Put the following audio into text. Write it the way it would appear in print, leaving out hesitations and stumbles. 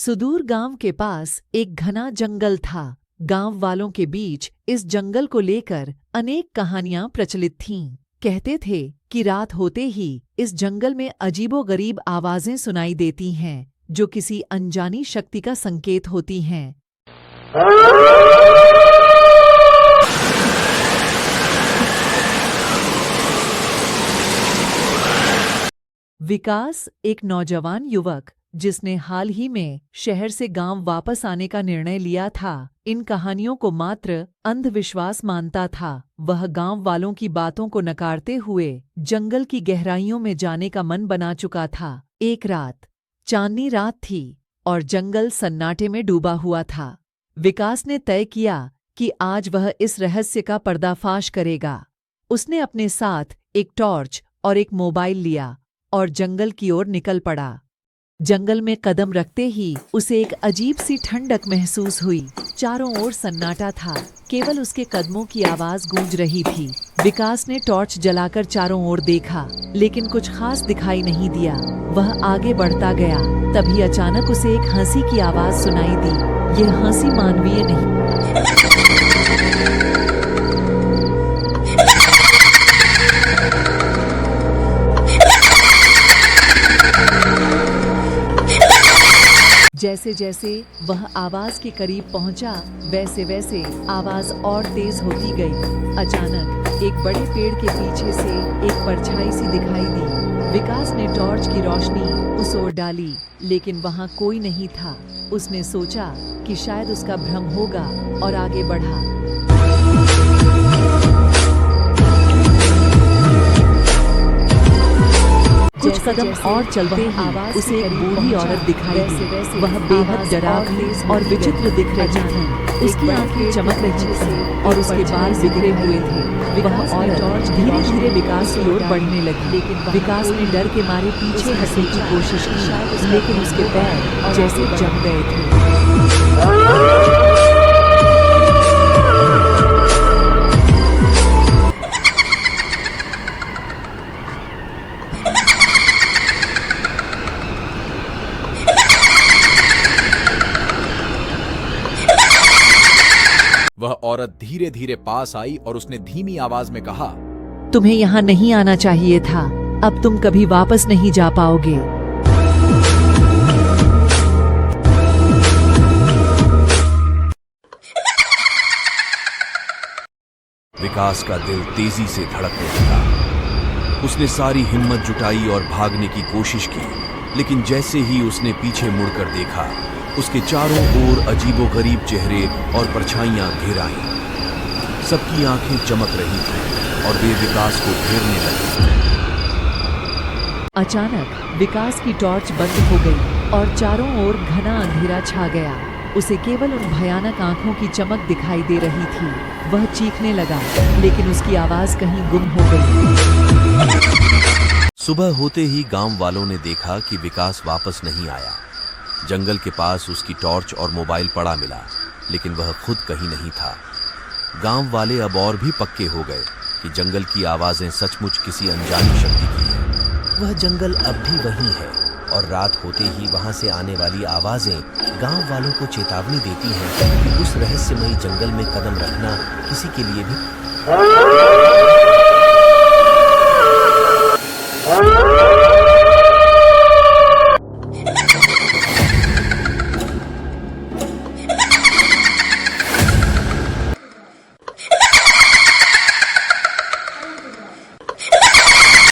सुदूर गांव के पास एक घना जंगल था। गांव वालों के बीच इस जंगल को लेकर अनेक कहानियां प्रचलित थीं। कहते थे कि रात होते ही इस जंगल में अजीबोगरीब आवाजें सुनाई देती हैं, जो किसी अनजानी शक्ति का संकेत होती हैं। विकास एक नौजवान युवक जिसने हाल ही में शहर से गांव वापस आने का निर्णय लिया था, इन कहानियों को मात्र अंधविश्वास मानता था। वह गांव वालों की बातों को नकारते हुए जंगल की गहराइयों में जाने का मन बना चुका था। एक रात, चांदनी रात थी और जंगल सन्नाटे में डूबा हुआ था। विकास ने तय किया कि आज वह इस रहस्य का पर्दाफाश करेगा। उसने अपने साथ एक टॉर्च और एक मोबाइल लिया और जंगल की ओर निकल पड़ा। जंगल में कदम रखते ही उसे एक अजीब सी ठंडक महसूस हुई। चारों ओर सन्नाटा था, केवल उसके कदमों की आवाज गूंज रही थी। विकास ने टॉर्च जलाकर चारों ओर देखा, लेकिन कुछ खास दिखाई नहीं दिया। वह आगे बढ़ता गया, तभी अचानक उसे एक हंसी की आवाज सुनाई दी। यह हंसी मानवीय नहीं, जैसे जैसे वह आवाज के करीब पहुंचा, वैसे वैसे आवाज और तेज होती गई। अचानक एक बड़े पेड़ के पीछे से एक परछाई सी दिखाई दी। विकास ने टॉर्च की रोशनी उस ओर डाली, लेकिन वहां कोई नहीं था। उसने सोचा कि शायद उसका भ्रम होगा और आगे बढ़ा। कुछ कदम और चलते ही उसे एक बूढ़ी औरत दिखाई दी। वह बेहद डरावनी और विचित्र दिख रही थी। उसकी आंखें चमक रही थी और उसके बाल बिखरे हुए थे। वह औरत धीरे धीरे विकास की ओर बढ़ने लगी, लेकिन विकास ने डर के मारे पीछे हटने की कोशिश की, लेकिन उसके पैर जैसे जम गए थे। वह औरत धीरे धीरे पास आई और उसने धीमी आवाज में कहा, तुम्हें यहाँ नहीं आना चाहिए था। अब तुम कभी वापस नहीं जा पाओगे। विकास का दिल तेजी से धड़कने लगा। उसने सारी हिम्मत जुटाई और भागने की कोशिश की, लेकिन जैसे ही उसने पीछे मुड़कर देखा, उसके चारों ओर अजीबोगरीब चेहरे और परछाइयां घेर आईं। सबकी आंखें चमक रही थीं और वे विकास को घेरने लगी। अचानक विकास की टॉर्च बंद हो गई और चारों ओर घना अंधेरा छा गया। उसे केवल उन भयानक आंखों की चमक दिखाई दे रही थी। वह चीखने लगा, लेकिन उसकी आवाज कहीं गुम हो गई। सुबह होते ही गांव वालों ने देखा कि विकास वापस नहीं आया। जंगल के पास उसकी टॉर्च और मोबाइल पड़ा मिला, लेकिन वह खुद कहीं नहीं था। गांव वाले अब और भी पक्के हो गए कि जंगल की आवाजें सचमुच किसी अनजानी शक्ति की हैं। वह जंगल अब भी वही है और रात होते ही वहां से आने वाली आवाजें गांव वालों को चेतावनी देती हैं कि उस रहस्यमयी जंगल में कदम रखना किसी के लिए भी